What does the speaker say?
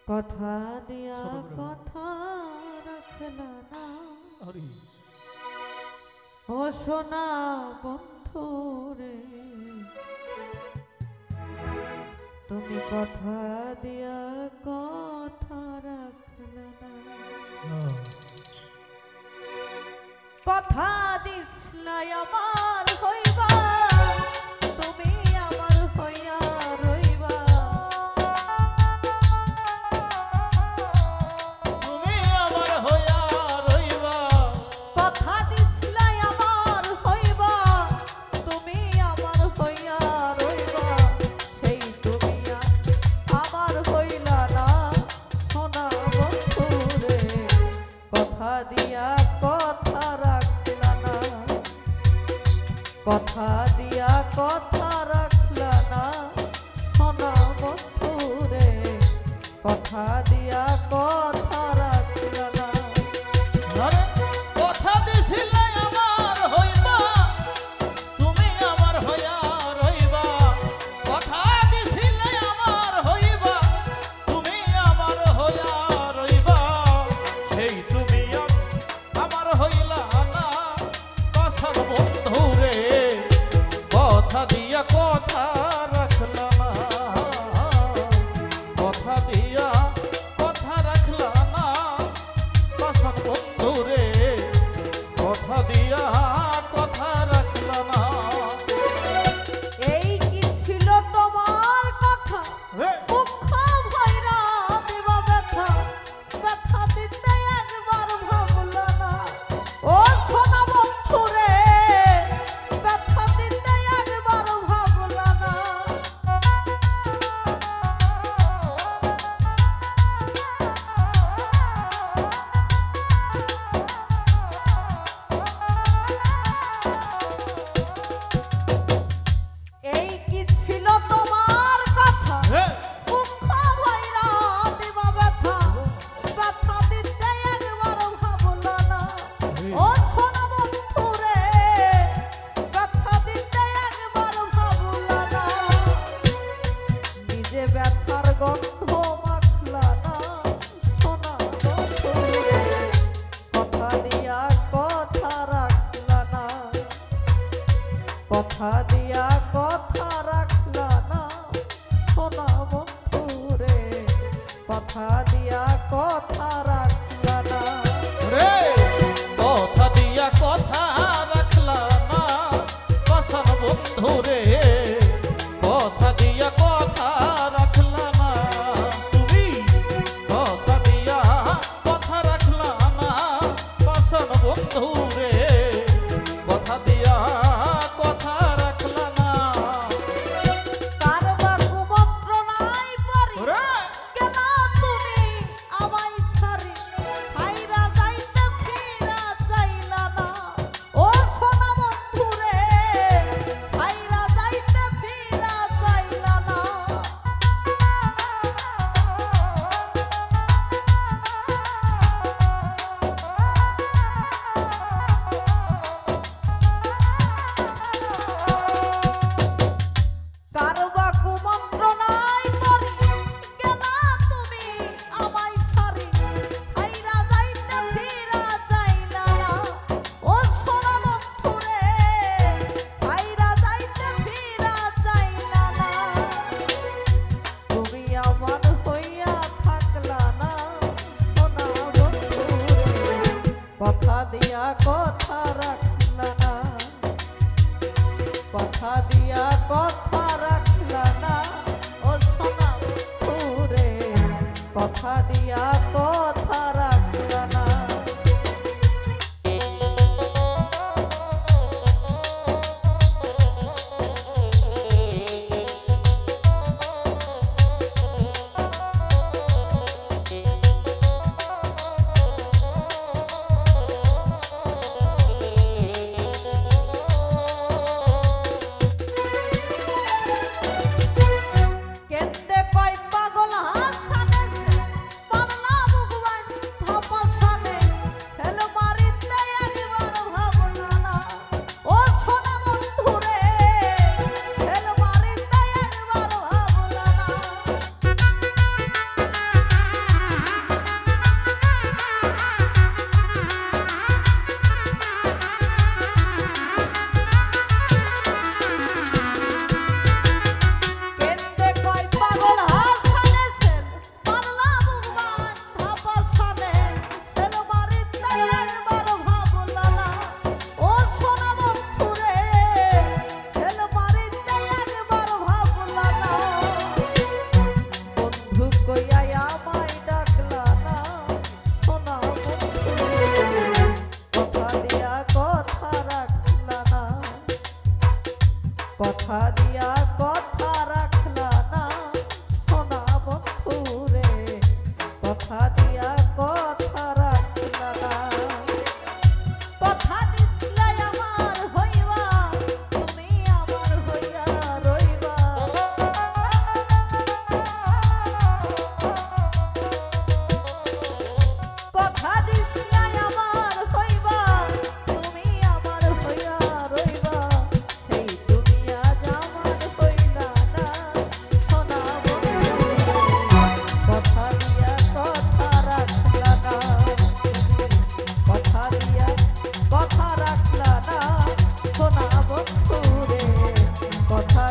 কথা দিয়া কথা রাখলা না ও সোনা বন্ধু রে, তুমি কথা দিয়া কথা রাখলা না। কথা দিসলা আমার হইবা, তুমি আমার হইয়া রইবা। তুমি আমার হইয়া রইবা। কথা দিসলা আমার হইবা, তুমি আমার হইয়া রইবা। সেই তুমি আমার হইলা না সোনা বন্ধু রে, কথা দিয়া কথা রাখলা না। কথা দিয়া কথা রাখলা না সোনা বন্ধু রে, কথা দিয়া কথা রাখলা না। আরে কথা দিছিলে আমার হইবা, তুমি আমার হইয়া রইবা। কথা দিছিলে আমার হইবা, তুমি আমার হইয়া রইবা। সেই তুমি আমার হইলা না কসম বন্ধু রে, কথা দিয়া কথা রাখলা না। কথা দিয়া কথা রাখলা না কসম বন্ধু রে, কথা দিয়া কথা রাখলা না। এই কি ছিল তোমার কথা, দুঃখ ভৈরা দিবা ব্যথা, ব্যথা দিতে একবার ভাবলা না ও সোনা বন্ধু রে, ব্যথা দিতে একবার ভাবলা না। এই কি ছিল তোমার কথা, দুঃখ ভৈরা দিবা ব্যথা, ব্যথা দিতে একবার ভাবলা না ও সোনা বন্ধু রে, ব্যথা দিতে একবার ভাবলা না। নিজে ব্যথার গন্ধ মাখলা না সোনা বন্ধু রে, কথা দিয়া কথা রাখলা না। কথা দিয়া কথা রাখলা না সোনা বন্ধু রে, কথা দিয়া কথা রাখলা না। রে কথা দিয়া কথা রাখলা না কসম বন্ধু রে, কথা দিয়া কথা রাখলা না। তুমি কথা দিয়া কথা রাখলা না কসম বন্ধু রে, কথা দিয়া কথা রাখলা না। কারবা কুমন্ত্রণায় পড়ি ওরে গেলা তুমি আমায় ছাড়ি, ছাইরা যাইতে ফিরা চাইলা না ও সোনা বন্ধু রে, ছাইরা যাইতে ফিরা চাইলা না। কারবা কুমন্ত্রণায় পড়ি গেলা তুমি আমায় ছাড়ি, ছাইরা যাইতে ফিরা চাইলা না ও সোনা বন্ধু রে, ছাইরা যাইতে ফিরা চাইলা না। তুমি আমার হইয়া থাকলা না সোনা বন্ধু রে, কথা দিয়া কথা রাখলা না। কথা দিয়া কথা রাখলা না ও সোনা বন্ধু রে, কথা দিয়া কথা রাখলা না। কেন্দে কয় পাগল হাসানে পারলা হইয়া আমায় ডাকলা না সোনা বন্ধু কথা দিয়া কথা রাখলা না কথা দিয়া কথা রাখলা না সোনা বন্ধু রে কথা দিয়া কথা রাখলা না কথা দিছিলে আমার হইবা তুমি আমার হইয়া রইবা কথা দিছিলে আমার হইবা তুমি আমার হইয়া রইবা সেই তুমি আজ আমার হইলা না সোনা বন্ধু কথা দিয়া কথা রাখলা না কথা দিয়া কথা রাখলা না সোনা বন্ধু রে কথা